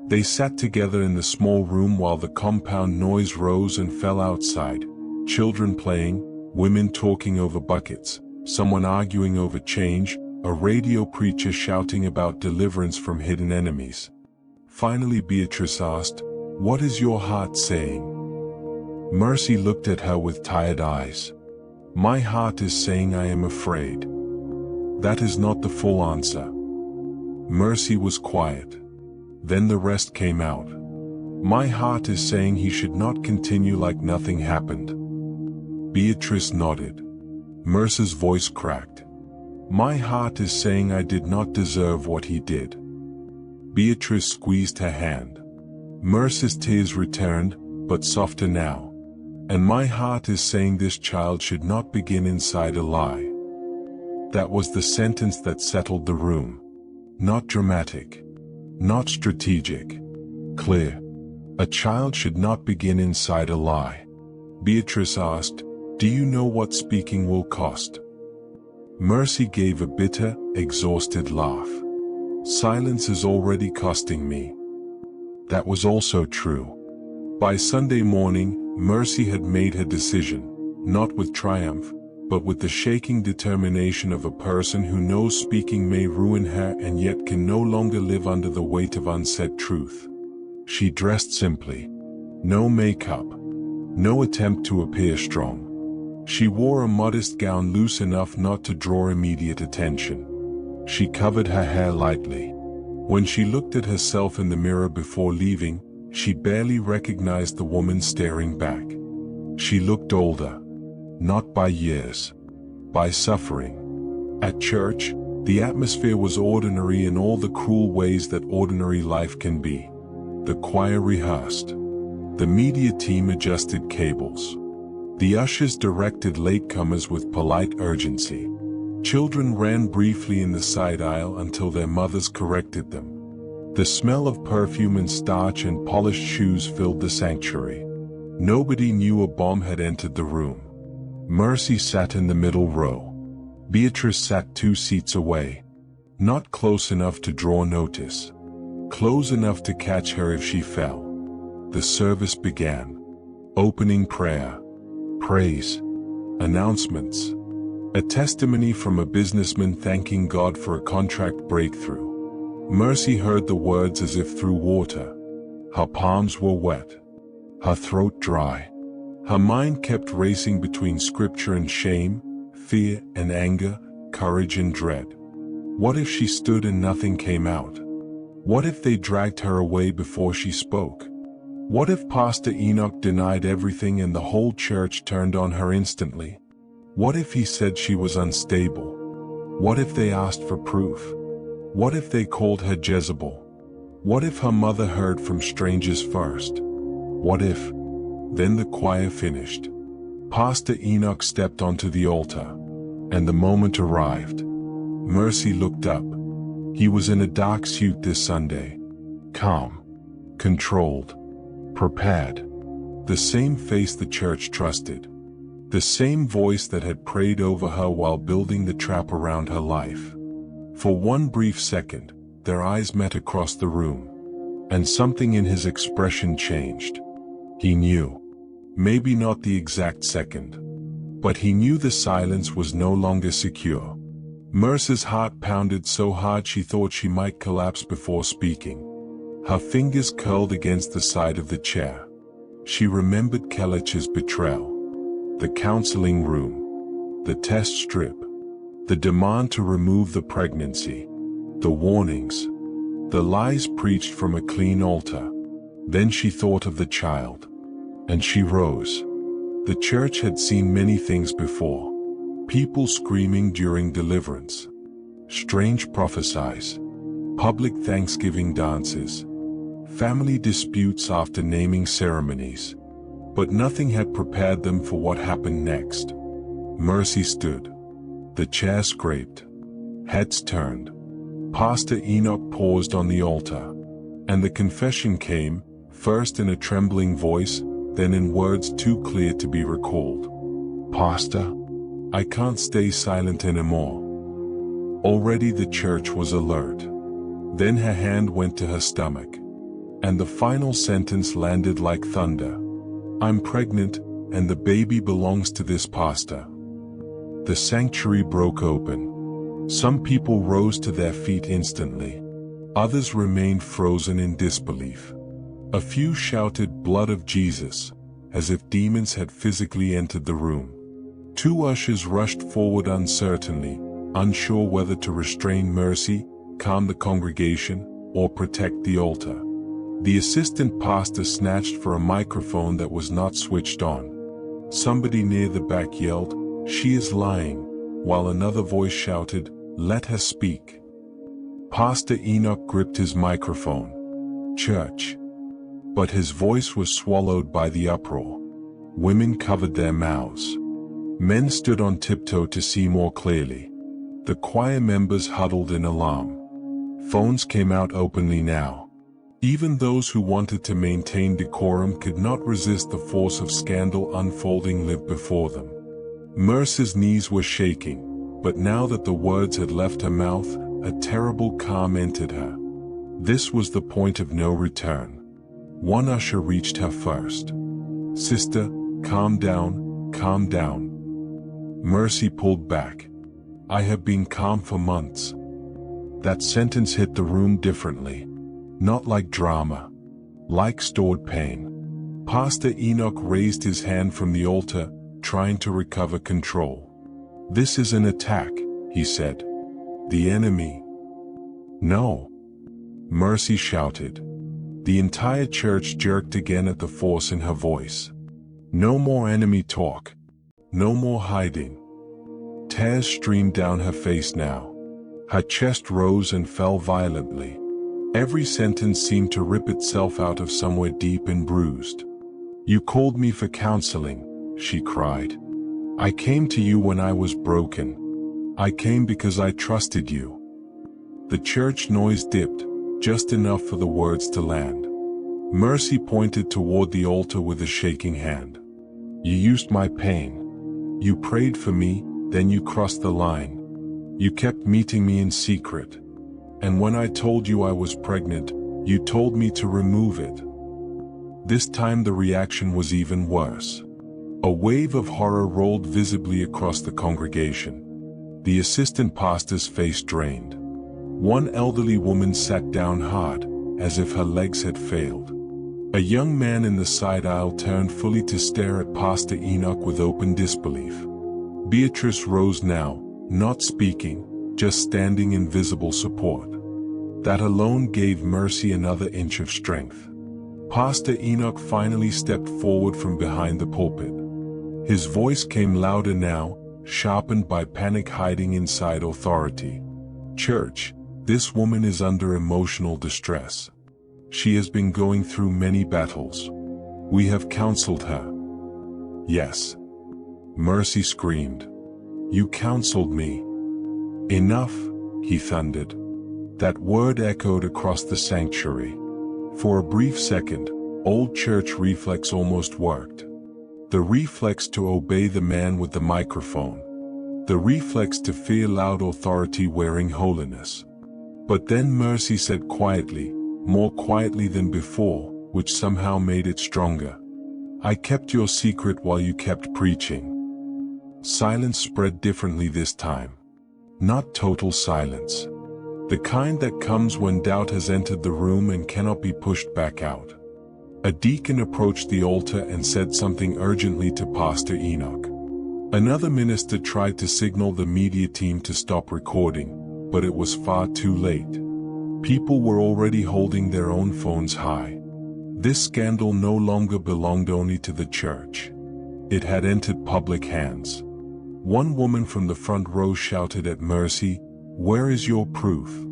They sat together in the small room while the compound noise rose and fell outside. Children playing, women talking over buckets, someone arguing over change, a radio preacher shouting about deliverance from hidden enemies. Finally Beatrice asked, "What is your heart saying?" Mercy looked at her with tired eyes. "My heart is saying I am afraid." That is not the full answer. Mercy was quiet. Then the rest came out. "My heart is saying he should not continue like nothing happened." Beatrice nodded. Mercy's voice cracked. "My heart is saying I did not deserve what he did." Beatrice squeezed her hand. Mercy's tears returned, but softer now. "And my heart is saying this child should not begin inside a lie." That was the sentence that settled the room. Not dramatic. Not strategic. Clear. A child should not begin inside a lie. Beatrice asked, "Do you know what speaking will cost?" Mercy gave a bitter, exhausted laugh. "Silence is already costing me." That was also true. By Sunday morning, Mercy had made her decision, not with triumph, but with the shaking determination of a person who knows speaking may ruin her and yet can no longer live under the weight of unsaid truth. She dressed simply. No makeup. No attempt to appear strong. She wore a modest gown loose enough not to draw immediate attention. She covered her hair lightly. When she looked at herself in the mirror before leaving, she barely recognized the woman staring back. She looked older. Not by years. By suffering. At church, the atmosphere was ordinary in all the cruel ways that ordinary life can be. The choir rehearsed. The media team adjusted cables. The ushers directed latecomers with polite urgency. Children ran briefly in the side aisle until their mothers corrected them. The smell of perfume and starch and polished shoes filled the sanctuary. Nobody knew a bomb had entered the room. Mercy sat in the middle row. Beatrice sat 2 seats away. Not close enough to draw notice. Close enough to catch her if she fell. The service began. Opening prayer. Praise. Announcements. A testimony from a businessman thanking God for a contract breakthrough. Mercy heard the words as if through water. Her palms were wet. Her throat dry. Her mind kept racing between scripture and shame, fear and anger, courage and dread. What if she stood and nothing came out? What if they dragged her away before she spoke? What if Pastor Enoch denied everything and the whole church turned on her instantly? What if he said she was unstable? What if they asked for proof? What if they called her Jezebel? What if her mother heard from strangers first? What if? Then the choir finished. Pastor Enoch stepped onto the altar. And the moment arrived. Mercy looked up. He was in a dark suit this Sunday. Calm. Controlled. Prepared. The same face the church trusted. The same voice that had prayed over her while building the trap around her life. For one brief second, their eyes met across the room. And something in his expression changed. He knew. Maybe not the exact second. But he knew the silence was no longer secure. Mercy's heart pounded so hard she thought she might collapse before speaking. Her fingers curled against the side of the chair. She remembered Kellich's betrayal. The counseling room. The test strip. The demand to remove the pregnancy. The warnings. The lies preached from a clean altar. Then she thought of the child. And she rose. The church had seen many things before. People screaming during deliverance. Strange prophecies. Public Thanksgiving dances. Family disputes after naming ceremonies. But nothing had prepared them for what happened next. Mercy stood. The chair scraped. Heads turned. Pastor Enoch paused on the altar. And the confession came, first in a trembling voice, then in words too clear to be recalled. "Pastor, I can't stay silent anymore." Already the church was alert. Then her hand went to her stomach. And the final sentence landed like thunder. "I'm pregnant, and the baby belongs to this pastor." The sanctuary broke open. Some people rose to their feet instantly. Others remained frozen in disbelief. A few shouted, "Blood of Jesus," as if demons had physically entered the room. Two ushers rushed forward uncertainly, unsure whether to restrain Mercy, calm the congregation, or protect the altar. The assistant pastor snatched for a microphone that was not switched on. Somebody near the back yelled, "She is lying," while another voice shouted, "Let her speak." Pastor Enoch gripped his microphone. "Church." But his voice was swallowed by the uproar. Women covered their mouths. Men stood on tiptoe to see more clearly. The choir members huddled in alarm. Phones came out openly now. Even those who wanted to maintain decorum could not resist the force of scandal unfolding live before them. Mercy's knees were shaking, but now that the words had left her mouth, a terrible calm entered her. This was the point of no return. One usher reached her first. "Sister, calm down, calm down." Mercy pulled back. "I have been calm for months." That sentence hit the room differently. Not like drama. Like stored pain. Pastor Enoch raised his hand from the altar, trying to recover control. "This is an attack," he said. "The enemy." "No!" Mercy shouted. The entire church jerked again at the force in her voice. "No more enemy talk. No more hiding." Tears streamed down her face now. Her chest rose and fell violently. Every sentence seemed to rip itself out of somewhere deep and bruised. "You called me for counseling," she cried. "I came to you when I was broken. I came because I trusted you." The church noise dipped, just enough for the words to land. Mercy pointed toward the altar with a shaking hand. "You used my pain. You prayed for me, then you crossed the line. You kept meeting me in secret. And when I told you I was pregnant, you told me to remove it." This time the reaction was even worse. A wave of horror rolled visibly across the congregation. The assistant pastor's face drained. One elderly woman sat down hard, as if her legs had failed. A young man in the side aisle turned fully to stare at Pastor Enoch with open disbelief. Beatrice rose now, not speaking, just standing in visible support. That alone gave Mercy another inch of strength. Pastor Enoch finally stepped forward from behind the pulpit. His voice came louder now, sharpened by panic hiding inside authority. "Church, this woman is under emotional distress. She has been going through many battles. We have counseled her." "Yes." Mercy screamed. "You counseled me." "Enough," he thundered. That word echoed across the sanctuary. For a brief second, old church reflex almost worked. The reflex to obey the man with the microphone. The reflex to fear loud authority wearing holiness. But then Mercy said quietly, more quietly than before, which somehow made it stronger. "I kept your secret while you kept preaching." Silence spread differently this time. Not total silence. The kind that comes when doubt has entered the room and cannot be pushed back out. A deacon approached the altar and said something urgently to Pastor Enoch. Another minister tried to signal the media team to stop recording, but it was far too late. People were already holding their own phones high. This scandal no longer belonged only to the church. It had entered public hands. One woman from the front row shouted at Mercy, "Where is your proof?"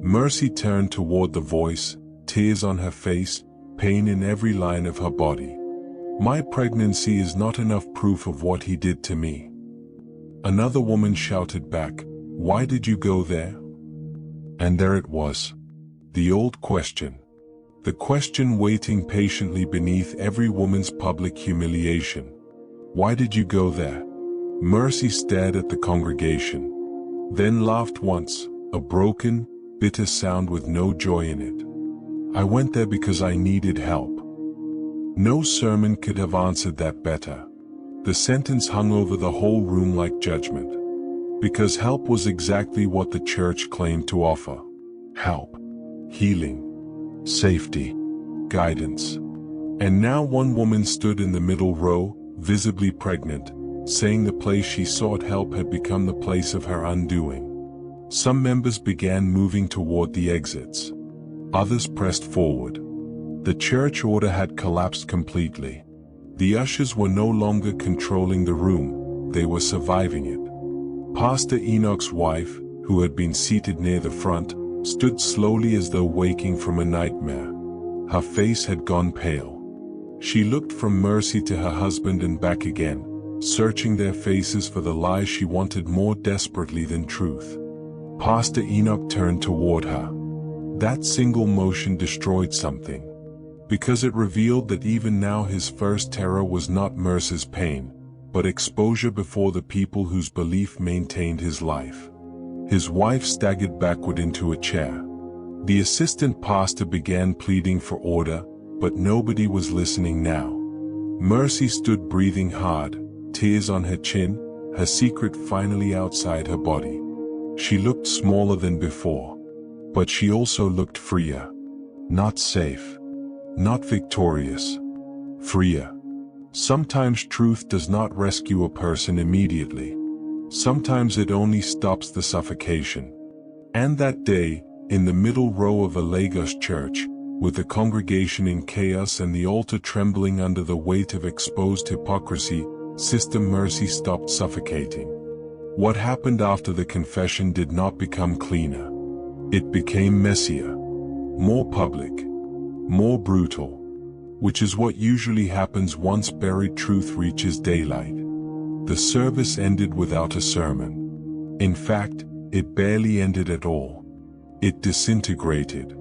Mercy turned toward the voice, tears on her face, pain in every line of her body. "My pregnancy is not enough proof of what he did to me." Another woman shouted back, "Why did you go there?" And there it was. The old question. The question waiting patiently beneath every woman's public humiliation. Why did you go there? Mercy stared at the congregation. Then laughed once, a broken, bitter sound with no joy in it. "I went there because I needed help." No sermon could have answered that better. The sentence hung over the whole room like judgment. Because help was exactly what the church claimed to offer. Help, healing, safety, guidance. And now one woman stood in the middle row, visibly pregnant, saying the place she sought help had become the place of her undoing. Some members began moving toward the exits. Others pressed forward. The church order had collapsed completely. The ushers were no longer controlling the room, they were surviving it. Pastor Enoch's wife, who had been seated near the front, stood slowly as though waking from a nightmare. Her face had gone pale. She looked from Mercy to her husband and back again, searching their faces for the lies she wanted more desperately than truth. Pastor Enoch turned toward her. That single motion destroyed something. Because it revealed that even now his first terror was not Mercy's pain, but exposure before the people whose belief maintained his life. His wife staggered backward into a chair. The assistant pastor began pleading for order, but nobody was listening now. Mercy stood breathing hard, tears on her chin, her secret finally outside her body. She looked smaller than before. But she also looked freer. Not safe. Not victorious. Freer. Sometimes truth does not rescue a person immediately. Sometimes it only stops the suffocation. And that day, in the middle row of a Lagos church, with the congregation in chaos and the altar trembling under the weight of exposed hypocrisy, Sister Mercy stopped suffocating. What happened after the confession did not become cleaner. It became messier, more public, more brutal, which is what usually happens once buried truth reaches daylight. The service ended without a sermon. In fact, it barely ended at all. It disintegrated.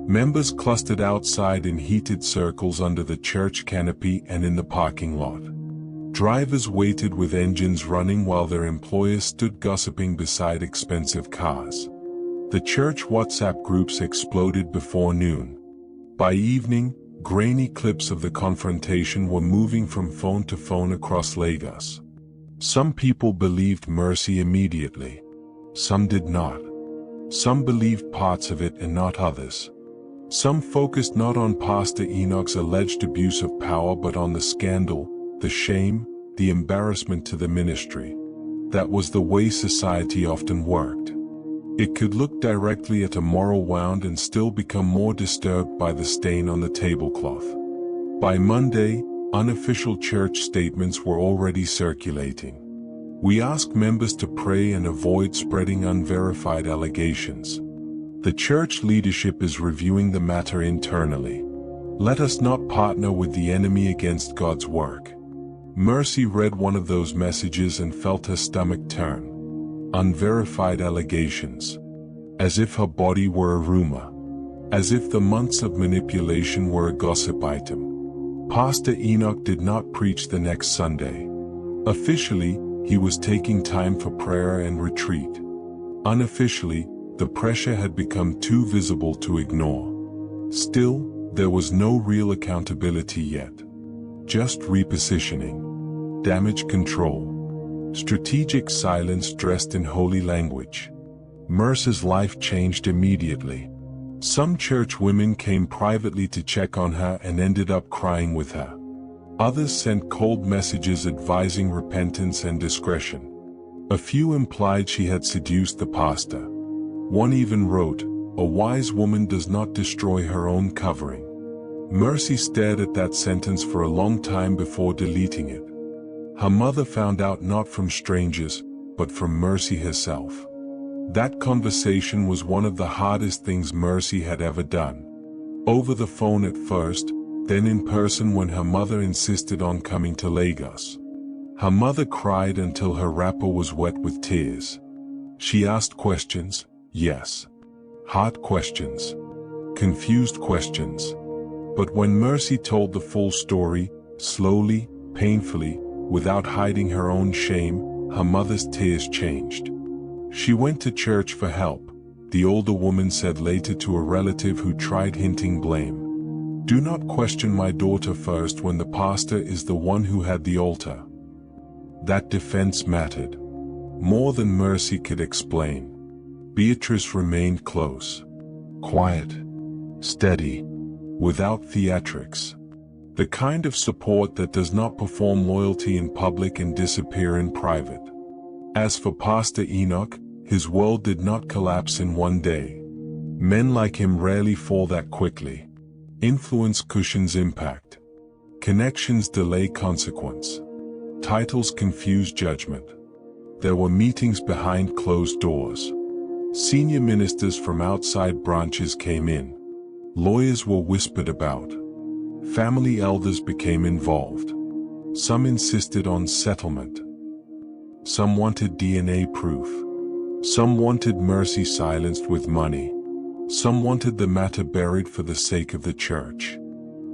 Members clustered outside in heated circles under the church canopy and in the parking lot. Drivers waited with engines running while their employers stood gossiping beside expensive cars. The church WhatsApp groups exploded before noon. By evening, grainy clips of the confrontation were moving from phone to phone across Lagos. Some people believed Mercy immediately. Some did not. Some believed parts of it and not others. Some focused not on Pastor Enoch's alleged abuse of power but on the scandal, the shame, the embarrassment to the ministry. That was the way society often worked. It could look directly at a moral wound and still become more disturbed by the stain on the tablecloth. By Monday, unofficial church statements were already circulating. We ask members to pray and avoid spreading unverified allegations. The church leadership is reviewing the matter internally. Let us not partner with the enemy against God's work. Mercy read one of those messages and felt her stomach turn. Unverified allegations. As if her body were a rumor. As if the months of manipulation were a gossip item. Pastor Enoch did not preach the next Sunday. Officially, he was taking time for prayer and retreat. Unofficially, the pressure had become too visible to ignore. Still, there was no real accountability yet. Just repositioning. Damage control. Strategic silence dressed in holy language. Mercy's life changed immediately. Some church women came privately to check on her and ended up crying with her. Others sent cold messages advising repentance and discretion. A few implied she had seduced the pastor. One even wrote, "A wise woman does not destroy her own covering." Mercy stared at that sentence for a long time before deleting it. Her mother found out not from strangers, but from Mercy herself. That conversation was one of the hardest things Mercy had ever done. Over the phone at first, then in person when her mother insisted on coming to Lagos. Her mother cried until her wrapper was wet with tears. She asked questions, yes. Hard questions. Confused questions. But when Mercy told the full story, slowly, painfully, without hiding her own shame, her mother's tears changed. She went to church for help, the older woman said later to a relative who tried hinting blame. Do not question my daughter first when the pastor is the one who had the altar. That defense mattered. more than Mercy could explain. Beatrice remained close, quiet, steady, without theatrics. The kind of support that does not perform loyalty in public and disappear in private. As for Pastor Enoch, his world did not collapse in one day. Men like him rarely fall that quickly. Influence cushions impact. Connections delay consequence. Titles confuse judgment. There were meetings behind closed doors. Senior ministers from outside branches came in. Lawyers were whispered about. Family elders became involved. Some insisted on settlement. Some wanted DNA proof. Some wanted Mercy silenced with money. Some wanted the matter buried for the sake of the church.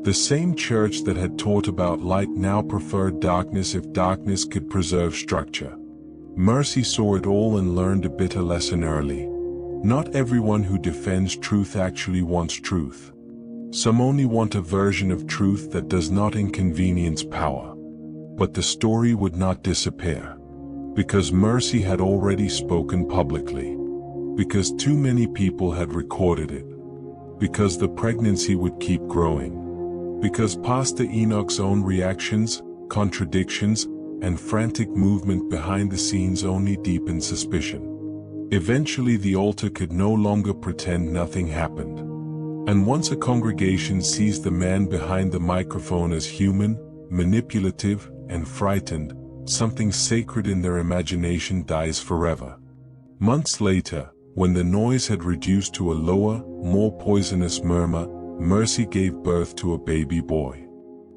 The same church that had taught about light now preferred darkness if darkness could preserve structure. Mercy saw it all and learned a bitter lesson early. Not everyone who defends truth actually wants truth. Some only want a version of truth that does not inconvenience power. But the story would not disappear. Because Mercy had already spoken publicly. Because too many people had recorded it. Because the pregnancy would keep growing. Because Pastor Enoch's own reactions, contradictions, and frantic movement behind the scenes only deepened suspicion. Eventually the altar could no longer pretend nothing happened. And once a congregation sees the man behind the microphone as human, manipulative, and frightened, something sacred in their imagination dies forever. Months later, when the noise had reduced to a lower, more poisonous murmur, Mercy gave birth to a baby boy.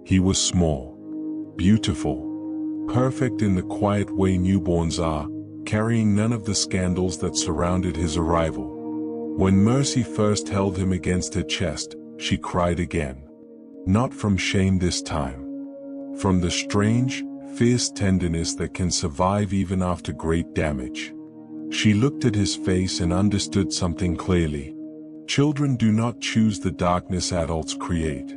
He was small, beautiful, perfect in the quiet way newborns are, carrying none of the scandals that surrounded his arrival. When Mercy first held him against her chest, she cried again. Not from shame this time. From the strange, fierce tenderness that can survive even after great damage. She looked at his face and understood something clearly. Children do not choose the darkness adults create.